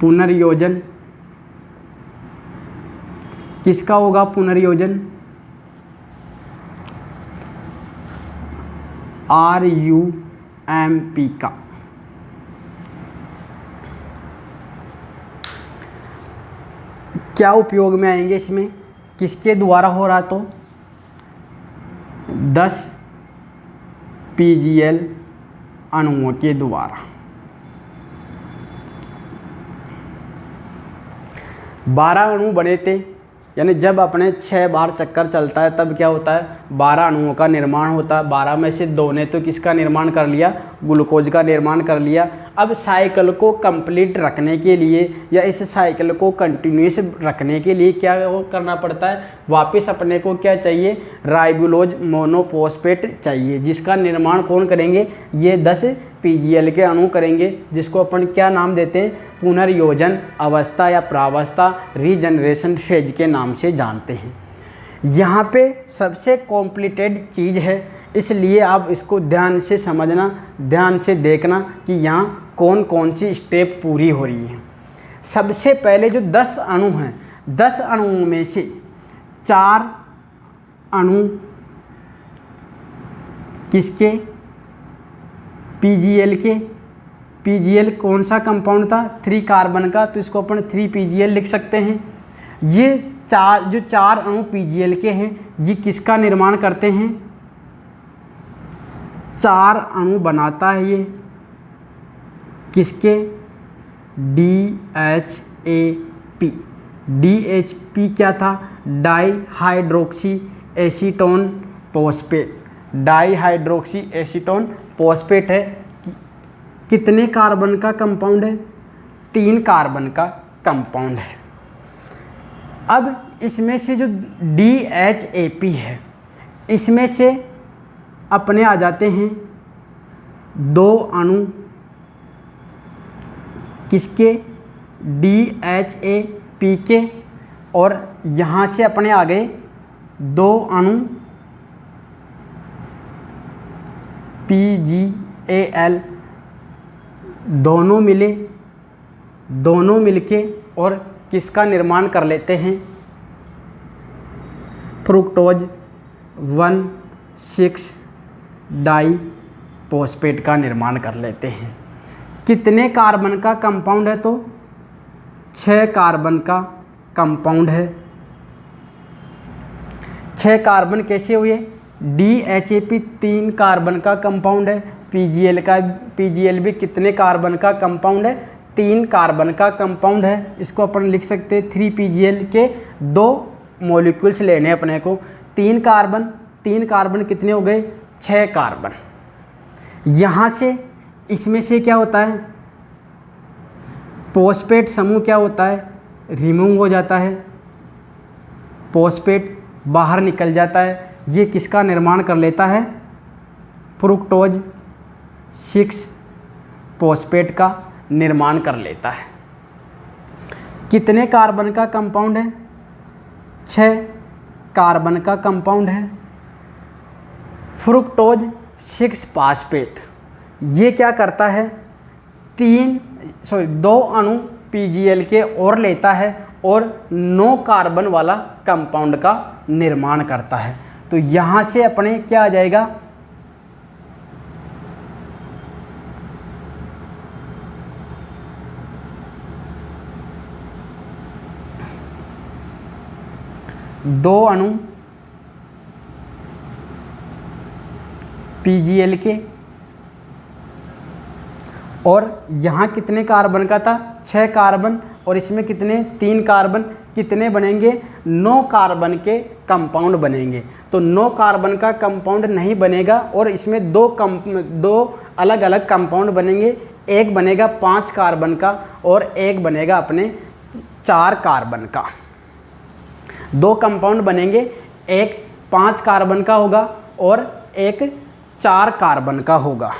पुनर्योजन किसका होगा? पुनर्योजन RUMP का। क्या उपयोग में आएंगे इसमें? किसके द्वारा हो रहा? तो 10 PGL अणुओं के द्वारा। 12 अणु बने थे, यानी जब अपने 6 बार चक्कर चलता है तब क्या होता है? 12 अणुओं का निर्माण होता है। 12 में से 2 ने तो किसका निर्माण कर लिया? ग्लूकोज का निर्माण कर लिया। अब साइकिल को कंप्लीट रखने के लिए या इस साइकिल को कंटिन्यूस रखने के लिए क्या करना पड़ता है? वापस अपने को क्या चाहिए? राइबोलोज मोनोफॉस्फेट चाहिए, जिसका निर्माण कौन करेंगे? ये 10 PGL के अणु करेंगे, जिसको अपन क्या नाम देते हैं? पुनर्योजन अवस्था या प्रावस्था, रीजनरेशन फेज के नाम से जानते हैं। यहाँ पे सबसे कॉम्प्लिकेटेड चीज़ है, इसलिए आप इसको ध्यान से समझना, ध्यान से देखना कि यहाँ कौन कौन सी स्टेप पूरी हो रही है। सबसे पहले जो 10 अणु हैं, 10 अणुओं में से 4 अणु किसके? PGL के। PGL कौन सा कंपाउंड था? 3 कार्बन का, तो इसको अपन 3 PGL लिख सकते हैं। ये जो 4 अणु PGL के हैं, ये किसका निर्माण करते हैं? 4 अणु बनाता है ये किसके? DHAP। DHP क्या था? Dihydroxy acetone phosphate. Dihydroxy acetone phosphate है। कितने कार्बन का कंपाउंड है? 3 कार्बन का कंपाउंड है। अब इसमें से जो DHAP है, इसमें से अपने आ जाते हैं 2 अणु किसके? DHAP के, और यहाँ से अपने आ गए 2 अणु PGAL। दोनों मिलके और किसका निर्माण कर लेते हैं? फ्रुक्टोज 1,6 डाईफॉस्फेट का निर्माण कर लेते हैं। कितने कार्बन का कंपाउंड है? तो 6 कार्बन का कंपाउंड है। 6 कार्बन कैसे हुए? DHAP 3 कार्बन का कंपाउंड है। PGL भी कितने कार्बन का कंपाउंड है? 3 कार्बन का कंपाउंड है। इसको अपन लिख सकते हैं 3 PGL के 2 मॉलिक्यूल्स लेने अपने को। 3 कार्बन कितने हो गए? 6 कार्बन। यहाँ से इसमें से क्या होता है? फॉस्फेट समूह क्या होता है? रिमूव हो जाता है, फॉस्फेट बाहर निकल जाता है। ये किसका निर्माण कर लेता है? फ्रुक्टोज 6 फॉस्फेट का निर्माण कर लेता है। कितने कार्बन का कंपाउंड है? 6 कार्बन का कंपाउंड है। फ्रुक्टोज 6 फॉस्फेट ये क्या करता है? 2 अणु PGL के और लेता है और 9 कार्बन वाला कंपाउंड का निर्माण करता है। तो यहाँ से अपने क्या आ जाएगा? दो अणु PGL के, और यहाँ कितने कार्बन का था? 6 कार्बन, और इसमें कितने? 3 कार्बन। कितने बनेंगे? 9 कार्बन के कंपाउंड बनेंगे। तो 9 कार्बन का कंपाउंड नहीं बनेगा और इसमें दो अलग अलग कंपाउंड बनेंगे। एक बनेगा 5 कार्बन का और एक बनेगा अपने 4 कार्बन का। 2 कंपाउंड बनेंगे, एक 5 कार्बन का होगा और एक 4 कार्बन का होगा।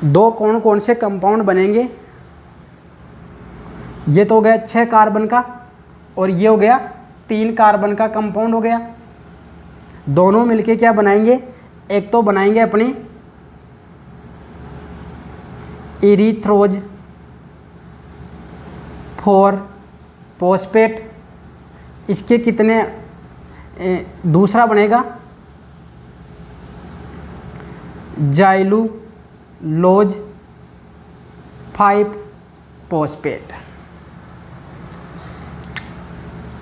दो कौन कौन से कंपाउंड बनेंगे? ये तो हो गया 6 कार्बन का, और ये हो गया 3 कार्बन का कंपाउंड हो गया। दोनों मिलके क्या बनाएंगे, एक तो बनाएंगे अपनी इरीथ्रोज 4 फॉस्फेट। इसके कितने, दूसरा बनेगा जाइलूलोज 5 फॉस्फेट।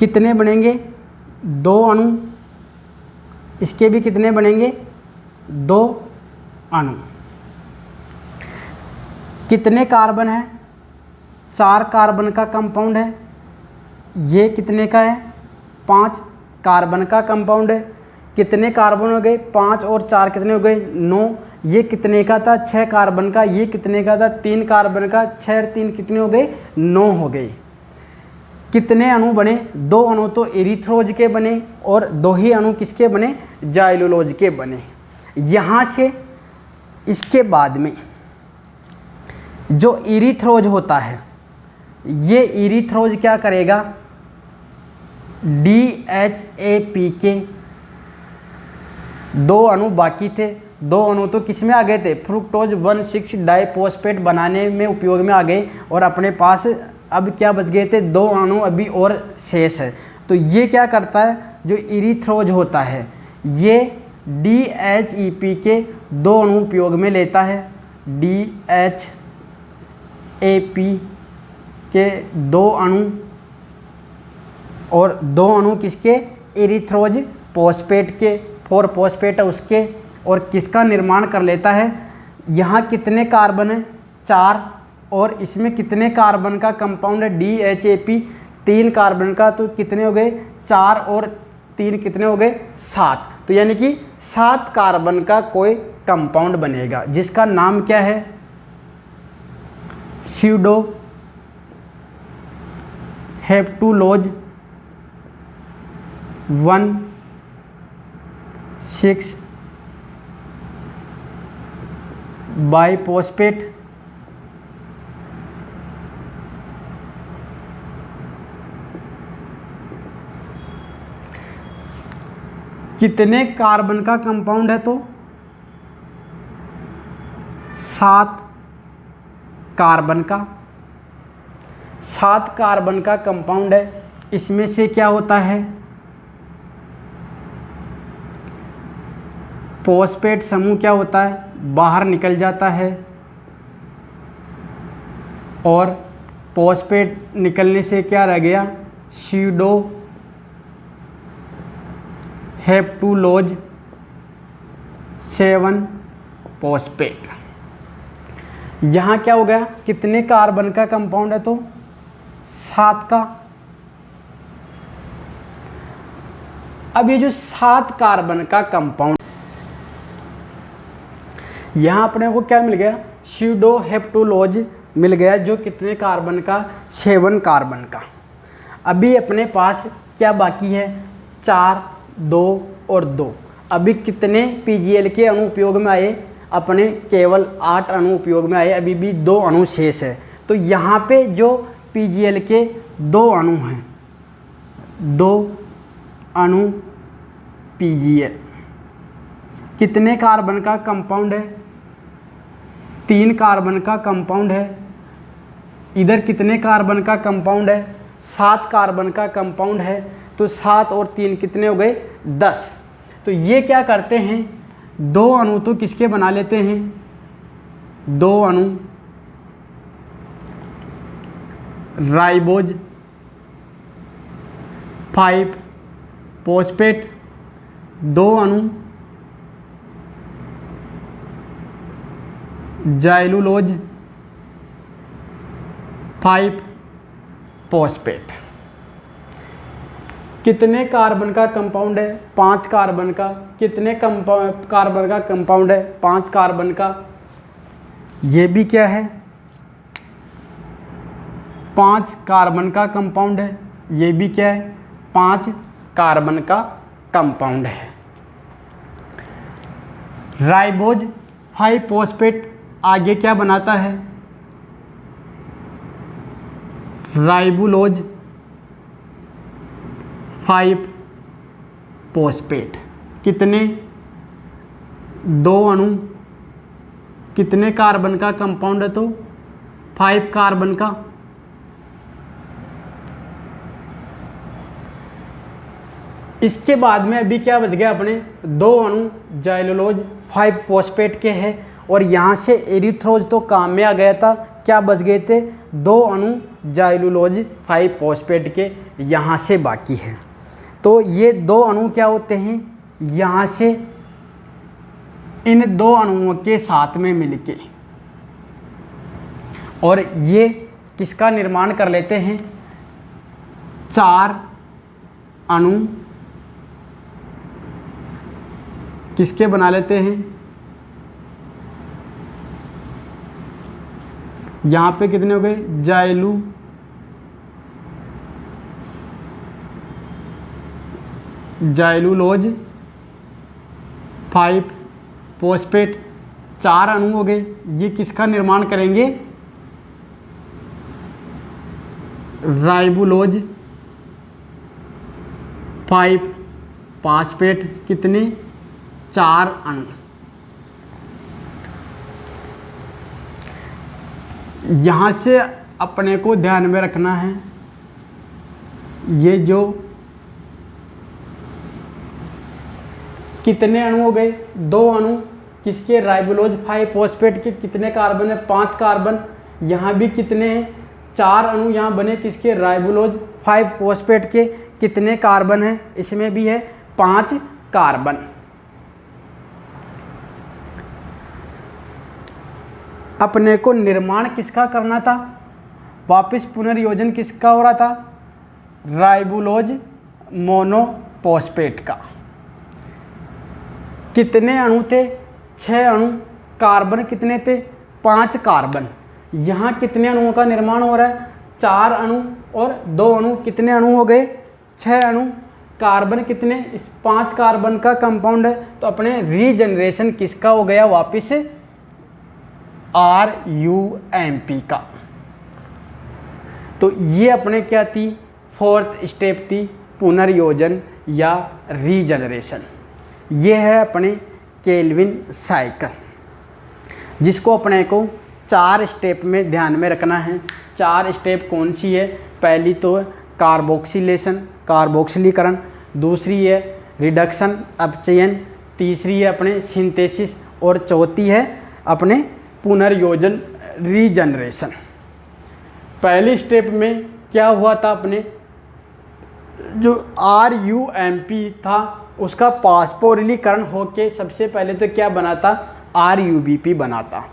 कितने बनेंगे, 2 अणु। इसके भी कितने बनेंगे, 2 अणु। कितने कार्बन है, 4 कार्बन का कंपाउंड है। ये कितने का है, 5 कार्बन का कंपाउंड है। कितने कार्बन हो गए, 5 और 4 कितने हो गए, 9। ये कितने का था, 6 कार्बन का। ये कितने का था, 3 कार्बन का। 6 और 3 कितने हो गए, 9 हो गए। कितने अणु बने, 2 अणु तो इरीथ्रोज के बने और 2 ही अणु किसके बने, जाइलूलोज के बने। यहाँ से इसके बाद में जो इरीथ्रोज होता है, ये इरीथ्रोज क्या करेगा, DHAP के 2 अणु बाकी थे। 2 अणु तो किस में आ गए थे, फ्रुक्टोज 1,6 डाइफॉस्फेट बनाने में उपयोग में आ गए और अपने पास अब क्या बच गए थे, 2 अणु अभी और शेष है। तो ये क्या करता है, जो इरीथ्रोज होता है ये DHEP के 2 अणु उपयोग में लेता है। DHAP के 2 अणु और 2 अणु किसके, इरीथ्रोज फॉस्फेट के, 4 फॉस्फेट है उसके, और किसका निर्माण कर लेता है। यहाँ कितने कार्बन है, 4, और इसमें कितने कार्बन का कंपाउंड है, DHAP 3 कार्बन का। तो कितने हो गए, 4 और 3 कितने हो गए, 7। तो यानी कि 7 कार्बन का कोई कंपाउंड बनेगा जिसका नाम क्या है, स्यूडो हेप्टुलोज 1,6 बाइफॉस्फेट। कितने कार्बन का कंपाउंड है, तो 7 कार्बन का। 7 कार्बन का कंपाउंड है। इसमें से क्या होता है, फॉस्फेट समूह क्या होता है, बाहर निकल जाता है और फॉस्फेट निकलने से क्या रह गया, स्यूडो हेप्टुलोज 7 फॉस्फेट। यहाँ क्या हो गया, कितने कार्बन का कंपाउंड है, तो 7 का। अब ये जो 7 कार्बन का कंपाउंड, यहाँ अपने को क्या मिल गया, स्यूडो हेप्टुलोज मिल गया, जो कितने कार्बन का, 7 कार्बन का। अभी अपने पास क्या बाकी है, 4, 2 और 2। अभी कितने PGL के अणु उपयोग में आए, अपने केवल 8 अणु उपयोग में आए, अभी भी 2 अणु शेष है। तो यहाँ पे जो PGL के 2 अणु हैं, 2 अणु PGL, कितने कार्बन का कंपाउंड है, 3 कार्बन का कंपाउंड है। इधर कितने कार्बन का कंपाउंड है, 7 कार्बन का कंपाउंड है। तो 7 और 3 कितने हो गए, 10। तो ये क्या करते हैं, 2 अणु तो किसके बना लेते हैं, 2 अणु राइबोज 5 फॉस्फेट, 2 अणु जाइलूलोज 5 फॉस्फेट। कितने कार्बन का कंपाउंड है, 5 कार्बन का। कितने कार्बन का कंपाउंड है, 5 कार्बन का। ये भी क्या है, 5 कार्बन का कंपाउंड है। ये भी क्या है, 5 कार्बन का कंपाउंड है। राइबोज 5 फॉस्फेट आगे क्या बनाता है, राइबुलोज 5 फॉस्फेट। कितने? 2 अणु, कितने कार्बन का कंपाउंड है? तो 5 कार्बन का। इसके बाद में अभी क्या बच गया अपने? 2 अणु जाइलोलोज 5 फॉस्फेट के हैं, और यहाँ से एरिथ्रोज तो काम में आ गया था। क्या बच गए थे? 2 अणु जाइलोलोज 5 फॉस्फेट के यहाँ से बाकी है। तो ये 2 अणु क्या होते हैं? यहाँ से इन 2 अणुओं के साथ में मिलके और ये किसका निर्माण कर लेते हैं? 4 अणु किसके बना लेते हैं? यहाँ पे कितने हो गए? जाइलूलोज 5 फॉस्फेट 4 अणु हो गए। ये किसका निर्माण करेंगे? राइबोलोज 5 फॉस्फेट कितने? 4 अणु। यहाँ से अपने को ध्यान में रखना है, ये जो कितने अणु हो गए? 2 अणु किसके? राइबोलोज 5 फॉस्फेट के। कितने कार्बन है? 5 कार्बन। यहाँ भी कितने हैं? 4 अणु यहाँ बने किसके? राइबोलोज 5 फॉस्फेट के। कितने कार्बन है? इसमें भी है 5 कार्बन। अपने को निर्माण किसका करना था? वापस पुनर्योजन किसका हो रहा था? राइबोलोज मोनोफॉस्फेट का। कितने अणु थे? 6 अणु। कार्बन कितने थे? 5 कार्बन। यहाँ कितने अणुओं का निर्माण हो रहा है? 4 अणु और 2 अणु। कितने अणु हो गए? 6 अणु। कार्बन कितने? इस 5 कार्बन का कंपाउंड है, तो अपने रीजनरेशन किसका हो गया? वापस RUMP का। तो ये अपने क्या थी? 4th स्टेप थी, पुनर्योजन या रीजनरेशन। ये है अपने केल्विन साइकिल, जिसको अपने को 4 स्टेप में ध्यान में रखना है। 4 स्टेप कौन सी है? पहली तो है कार्बोक्सिलेशन, कार्बोक्सिलीकरण। दूसरी है रिडक्शन, अपचयन। तीसरी है अपने सिंथेसिस, और चौथी है अपने पुनर्योजन, रीजनरेशन। पहली स्टेप में क्या हुआ था? अपने जो RUMP था उसका फास्फोरिलीकरण होके सबसे पहले तो क्या बना था? RUBP बना था।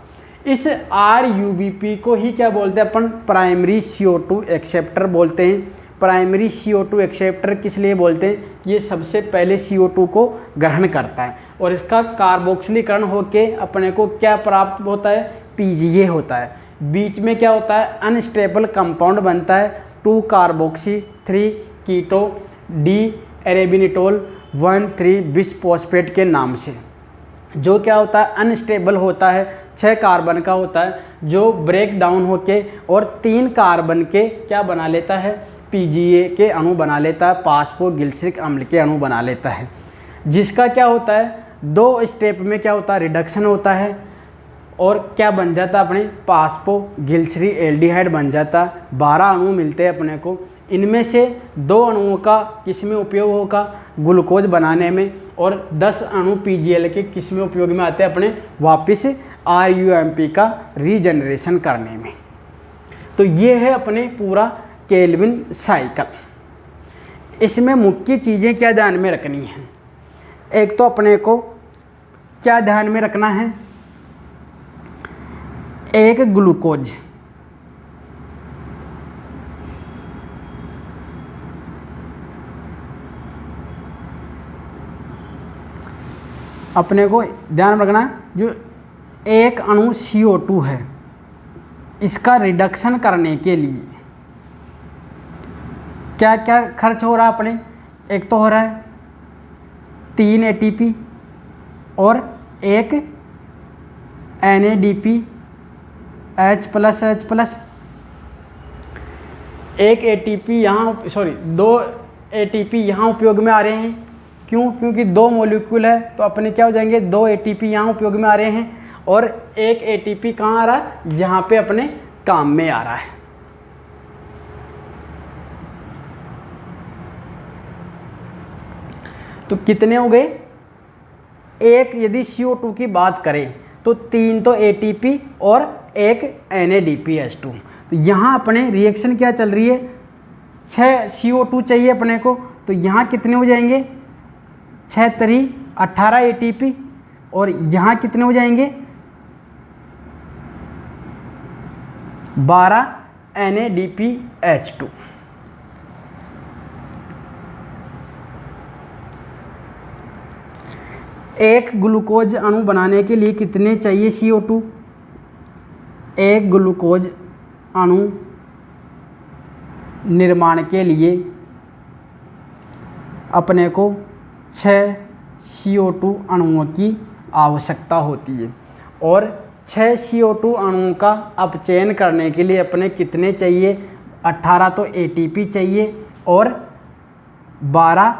इस RUBP को ही क्या बोलते हैं अपन? प्राइमरी CO2 एक्सेप्टर बोलते हैं। प्राइमरी CO2 एक्सेप्टर किस लिए बोलते हैं? ये सबसे पहले CO2 को ग्रहण करता है, और इसका कार्बोक्सिलीकरण होके अपने को क्या प्राप्त होता है? PGA होता है। बीच में क्या होता है? अनस्टेबल कंपाउंड बनता है 2 कार्बोक्सी 3 कीटो डी एरेबिनिटोल 1,3 बिसफॉस्फेट के नाम से, जो क्या होता है? अनस्टेबल होता है, 6 कार्बन का होता है, जो ब्रेक डाउन होके और 3 कार्बन के क्या बना लेता है? PGA के अणु बना लेता है, फास्फोग्लिसरिक अम्ल के अणु बना लेता है। जिसका क्या होता है? 2 स्टेप में क्या होता है? रिडक्शन होता है, और क्या बन जाता है? अपने फास्फोग्लिसरी एल्डिहाइड बन जाता है। 12 अणु मिलते हैं अपने को। इनमें से 2 अणुओं का किस में उपयोग होगा? ग्लूकोज बनाने में, और 10 अणु PGL के किस में उपयोग में आते हैं? अपने वापस RUMP का रीजनरेशन करने में। तो ये है अपने पूरा केल्विन साइकिल। इसमें मुख्य चीज़ें क्या ध्यान में रखनी है? एक तो अपने को क्या ध्यान में रखना है? एक ग्लूकोज, अपने को ध्यान में रखना है जो एक अणु CO2 है, इसका रिडक्शन करने के लिए क्या क्या खर्च हो रहा है अपने? एक तो हो रहा है 3 ATP और एक NADP H+H+। एक ATP यहाँ 2 ATP यहाँ उपयोग में आ रहे हैं। क्यों? क्योंकि 2 मॉलिक्यूल है तो अपने क्या हो जाएंगे, 2 ATP यहाँ उपयोग में आ रहे हैं और एक ATP कहाँ आ रहा है, यहाँ पे अपने काम में आ रहा है। तो कितने हो गए? एक यदि CO2 की बात करें तो 3 तो ATP और एक NADPH2। तो यहाँ अपने रिएक्शन क्या चल रही है, 6 CO2 चाहिए अपने को, तो यहाँ कितने हो जाएंगे, 6 3 18 ATP और यहाँ कितने हो जाएंगे, 12 NADPH2। एक ग्लूकोज अणु बनाने के लिए कितने चाहिए CO2? एक ग्लूकोज अणु निर्माण के लिए अपने को 6 CO2 अणुओं की आवश्यकता होती है और 6 CO2 अणुओं का अपचयन करने के लिए अपने कितने चाहिए, 18 तो ATP चाहिए और 12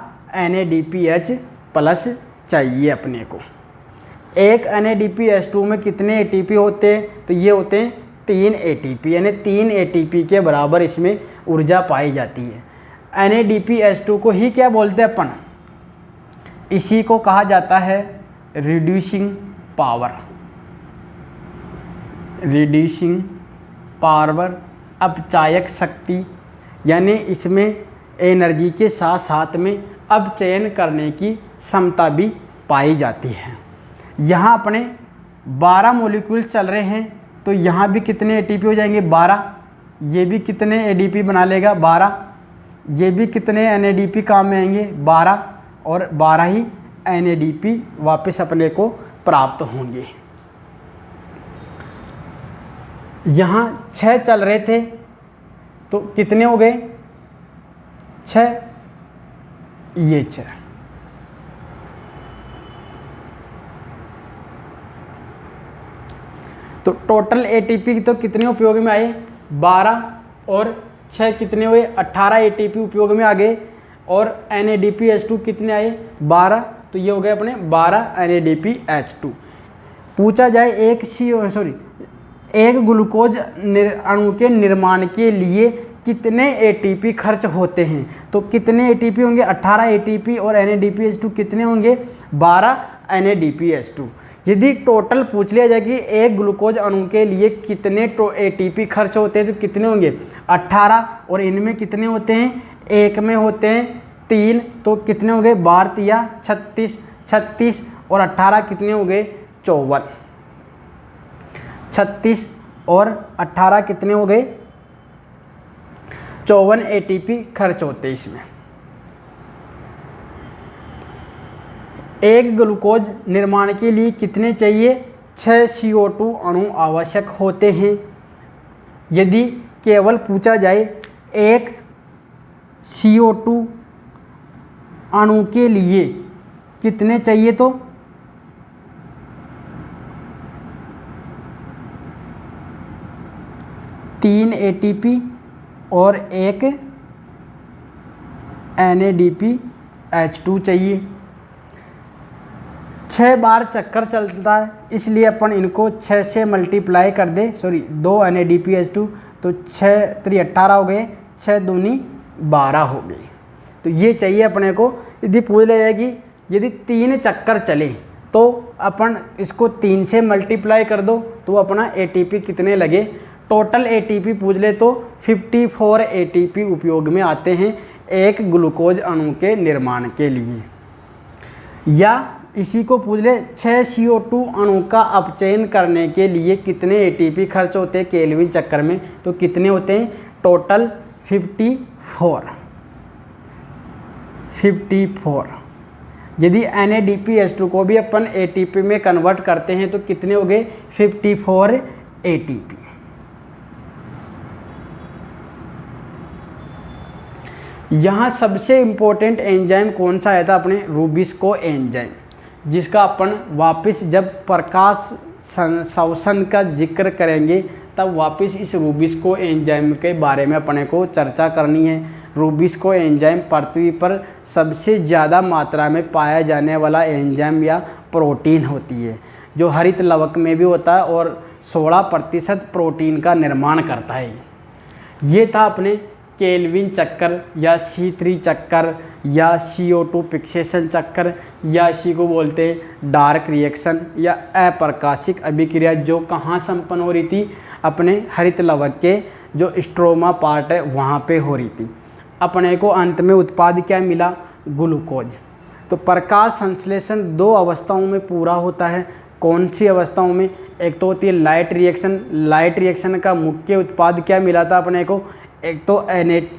NADPH प्लस चाहिए अपने को। एक NADPH2 में कितने ATP होते हैं, तो ये होते हैं 3 ATP, यानी 3 ATP के बराबर इसमें ऊर्जा पाई जाती है। NADPH2 को ही क्या बोलते हैं अपन, इसी को कहा जाता है रिड्यूसिंग पावर। रिड्यूसिंग पावर अपचायक शक्ति, यानी इसमें एनर्जी के साथ साथ में अपचयन करने की क्षमता भी पाई जाती है। यहाँ अपने 12 मॉलिक्यूल चल रहे हैं तो यहाँ भी कितने ATP हो जाएंगे, 12। ये भी कितने ADP बना लेगा, 12। ये भी कितने NADP काम में आएंगे, 12 और 12 ही NADP वापस अपने को प्राप्त होंगे। यहाँ 6 चल रहे थे तो कितने हो गए, 6, ये 6। तो टोटल ATP तो कितने उपयोग में आए, 12 और 6 कितने हुए, 18 ATP उपयोग में आ गए और NADPH2 कितने आए, 12। तो ये हो गए अपने 12 NADPH2। पूछा जाए एक ग्लूकोज अणु के निर्माण के लिए कितने ATP खर्च होते हैं, तो कितने ATP होंगे, 18 ATP और NADPH2 कितने होंगे, 12 NADPH2। यदि टोटल पूछ लिया जाए कि एक ग्लूकोज अणु के लिए कितने ATP खर्च होते हैं तो कितने होंगे, 18 और इनमें कितने होते हैं, एक में होते हैं 3, तो कितने हो गए, 12 या 36, 36 और 18 कितने हो गए, 54। 36 और 18 कितने हो गए, 54 ATP खर्च होते हैं इसमें। एक ग्लूकोज निर्माण के लिए कितने चाहिए, 6 CO2 अणु आवश्यक होते हैं। यदि केवल पूछा जाए एक CO2 अणु के लिए कितने चाहिए तो 3 ATP और एक NADPH2 चाहिए। 6 बार चक्कर चलता है इसलिए अपन इनको 6 से मल्टीप्लाई कर दे, 2 NADPH2 तो 6 3 18 हो गए, 6 दूनी 12 हो गए। तो ये चाहिए अपने को। यदि पूछ लिया जाए कि यदि 3 चक्कर चले तो अपन इसको 3 से मल्टीप्लाई कर दो तो अपना ATP कितने लगे। टोटल ATP पूछ ले तो 54 ATP उपयोग में आते हैं एक ग्लूकोज अणु के निर्माण के लिए। या इसी को पूछ ले 6 CO2 अणु का अपचयन करने के लिए कितने ATP खर्च होते हैं केल्विन चक्कर में, तो कितने होते हैं, टोटल 54। यदि NADPH2 को भी अपन ATP में कन्वर्ट करते हैं तो कितने हो गए, 54 ATP। यहाँ सबसे इम्पोर्टेंट एंजाइम कौन सा आया था अपने, रूबिस्को एंजाइम, जिसका अपन वापस जब प्रकाश संश्लेषण का जिक्र करेंगे तब वापस इस रूबिस्को एंजाइम के बारे में अपने को चर्चा करनी है। रूबिस्को एंजाइम पृथ्वी पर सबसे ज़्यादा मात्रा में पाया जाने वाला एंजाइम या प्रोटीन होती है, जो हरित लवक में भी होता है और 16% प्रोटीन का निर्माण करता है। ये था अपने केल्विन चक्कर या C3 चक्कर या CO2 फिक्सेशन चक्कर, या इसी को बोलते हैं डार्क रिएक्शन या अप्रकाशिक अभिक्रिया, जो कहाँ संपन्न हो रही थी, अपने हरित लवक के जो स्ट्रोमा पार्ट है वहाँ पे हो रही थी। अपने को अंत में उत्पाद क्या मिला, ग्लूकोज। तो प्रकाश संश्लेषण 2 अवस्थाओं में पूरा होता है। कौन सी अवस्थाओं में? एक तो होती है लाइट रिएक्शन। लाइट रिएक्शन का मुख्य उत्पाद क्या मिला था अपने को, एक तो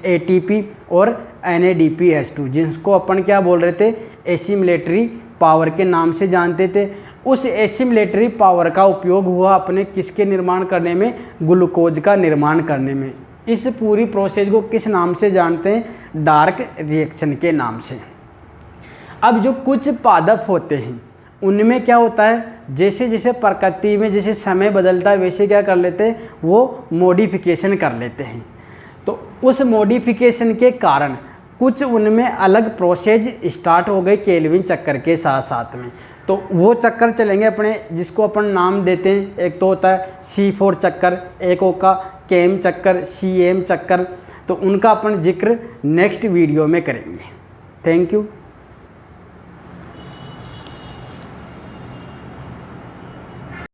ATP और NADPH2, जिसको अपन क्या बोल रहे थे, एसिमिलेटरी पावर के नाम से जानते थे। उस एसिमिलेटरी पावर का उपयोग हुआ अपने किसके निर्माण करने में, ग्लूकोज का निर्माण करने में। इस पूरी प्रोसेस को किस नाम से जानते हैं, डार्क रिएक्शन के नाम से। अब जो कुछ पादप होते हैं उनमें क्या होता है, जैसे जैसे प्रकृति में जैसे समय बदलता है वैसे क्या कर लेते हैं, वो मॉडिफिकेशन कर लेते हैं। तो उस मॉडिफिकेशन के कारण कुछ उनमें अलग प्रोसेस स्टार्ट हो गई केल्विन चक्कर के साथ साथ में। तो वो चक्कर चलेंगे अपने, जिसको अपन नाम देते हैं। एक तो होता है C4 चक्कर, एक होगा केम चक्कर, CM चक्कर। तो उनका अपन जिक्र नेक्स्ट वीडियो में करेंगे। Thank you.